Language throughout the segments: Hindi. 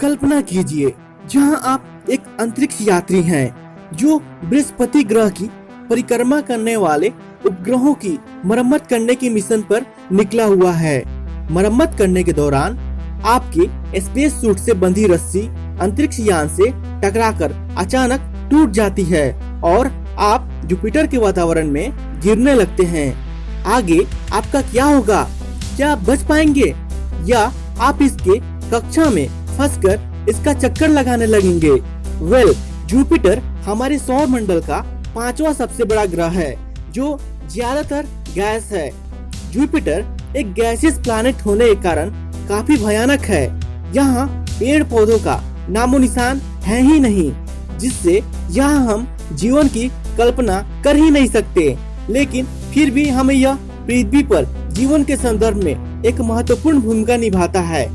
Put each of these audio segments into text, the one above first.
कल्पना कीजिए जहां आप एक अंतरिक्ष यात्री हैं जो बृहस्पति ग्रह की परिक्रमा करने वाले उपग्रहों की मरम्मत करने की मिशन पर निकला हुआ है। मरम्मत करने के दौरान आपके स्पेस सूट से बंधी रस्सी अंतरिक्ष यान से टकराकर अचानक टूट जाती है और आप जुपिटर के वातावरण में गिरने लगते हैं। आगे आपका क्या होगा? क्या आप बच पाएंगे या आप इसके कक्षा में फंसकर इसका चक्कर लगाने लगेंगे? जुपिटर हमारे सौर मंडल का 5वां सबसे बड़ा ग्रह है जो ज्यादातर गैस है। जुपिटर एक गैसियस प्लैनेट होने के कारण काफी भयानक है। यहाँ पेड़ पौधों का नामो निशान है ही नहीं, जिससे यहाँ हम जीवन की कल्पना कर ही नहीं सकते। लेकिन फिर भी हमें यह पृथ्वी पर जीवन के संदर्भ में एक महत्वपूर्ण भूमिका निभाता है,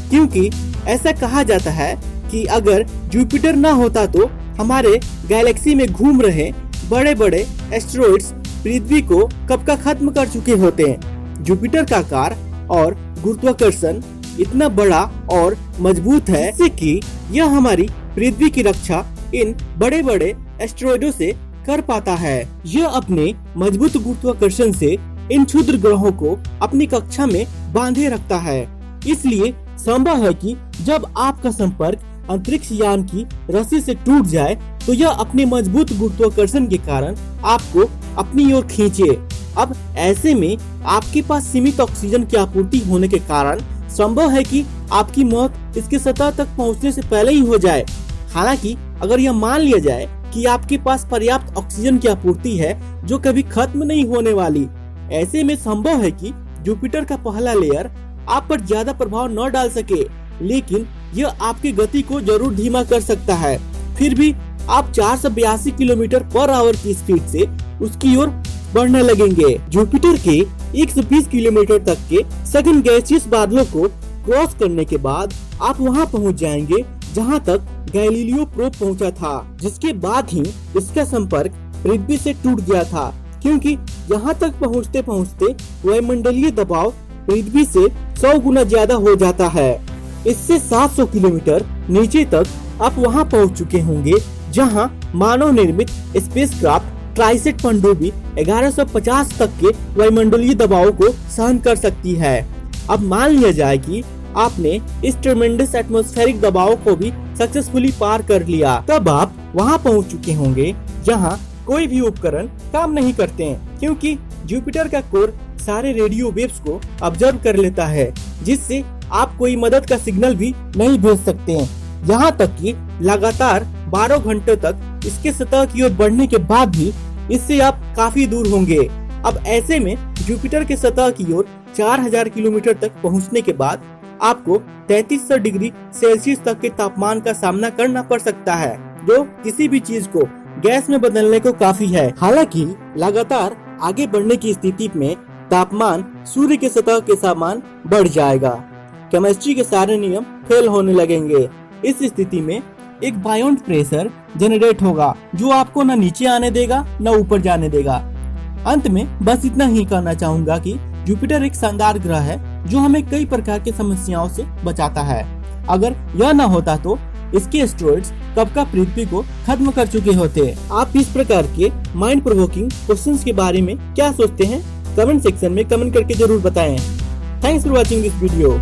क्योंकि ऐसा कहा जाता है कि अगर जुपिटर न होता तो हमारे गैलेक्सी में घूम रहे बड़े बड़े एस्टेरॉइड्स पृथ्वी को कब का खत्म कर चुके होते हैं। जुपिटर का आकार और गुरुत्वाकर्षण इतना बड़ा और मजबूत है कि यह हमारी पृथ्वी की रक्षा इन बड़े बड़े एस्टेरॉइडों से कर पाता है। यह अपने मजबूत गुरुत्वाकर्षण से इन क्षुद्र ग्रहों को अपनी कक्षा में बांधे रखता है। इसलिए संभव है कि जब आपका संपर्क अंतरिक्ष यान की रस्सी से टूट जाए तो यह अपने मजबूत गुरुत्वाकर्षण के कारण आपको अपनी ओर खींचे। अब ऐसे में आपके पास सीमित ऑक्सीजन की आपूर्ति होने के कारण संभव है कि आपकी मौत इसके सतह तक पहुंचने से पहले ही हो जाए। हालांकि अगर यह मान लिया जाए कि आपके पास पर्याप्त ऑक्सीजन की आपूर्ति है जो कभी खत्म नहीं होने वाली, ऐसे में संभव है कि जुपिटर का पहला लेयर आप पर ज्यादा प्रभाव न डाल सके, लेकिन यह आपकी गति को जरूर धीमा कर सकता है। फिर भी आप 482 किलोमीटर पर आवर की स्पीड से उसकी ओर बढ़ने लगेंगे। जुपिटर के 120 किलोमीटर तक के सघन गैसियस बादलों को क्रॉस करने के बाद आप वहां पहुंच जाएंगे जहां तक गैलीलियो प्रोब पहुंचा था, जिसके बाद ही इसका संपर्क पृथ्वी से टूट गया था, क्योंकि यहां तक पहुंचते पहुंचते वायुमंडलीय दबाव पृथ्वी से 100 गुना ज्यादा हो जाता है। इससे 700 किलोमीटर नीचे तक आप वहां पहुंच चुके होंगे जहां मानव निर्मित स्पेसक्राफ्ट ट्राइसेट पनडुब्बी 1150 तक के वायुमंडलीय दबाव को सहन कर सकती है। अब मान लिया जाए कि आपने इस ट्रेमेंडस एटमॉस्फेरिक दबाव को भी सक्सेसफुली पार कर लिया, तब आप वहां पहुंच चुके होंगे जहां कोई भी उपकरण काम नहीं करते हैं, क्योंकि जुपिटर का कोर सारे रेडियो वेव्स को ऑब्जर्व कर लेता है, जिससे आप कोई मदद का सिग्नल भी नहीं भेज सकते हैं। यहाँ तक कि लगातार 12 घंटे तक इसके सतह की ओर बढ़ने के बाद भी इससे आप काफी दूर होंगे। अब ऐसे में जुपिटर के सतह की ओर 4000 किलोमीटर तक पहुँचने के बाद आपको 3300 डिग्री सेल्सियस तक के तापमान का सामना करना पड़ सकता है, जो किसी भी चीज को गैस में बदलने को काफी है। हालांकि लगातार आगे बढ़ने की स्थिति में तापमान सूर्य के सतह के समान बढ़ जाएगा। केमिस्ट्री के सारे नियम फेल होने लगेंगे। इस स्थिति में एक बायोंट प्रेशर जनरेट होगा जो आपको न नीचे आने देगा न ऊपर जाने देगा। अंत में बस इतना ही कहना चाहूंगा कि जुपिटर एक शानदार ग्रह है जो हमें कई प्रकार की समस्याओं से बचाता है। अगर यह न होता तो इसके एस्टेरॉइड्स कब का पृथ्वी को खत्म कर चुके होते। आप इस प्रकार के माइंड प्रोवोकिंग क्वेश्चंस के बारे में क्या सोचते हैं? कमेंट सेक्शन में कमेंट करके जरूर बताएं। Thanks for watching this video.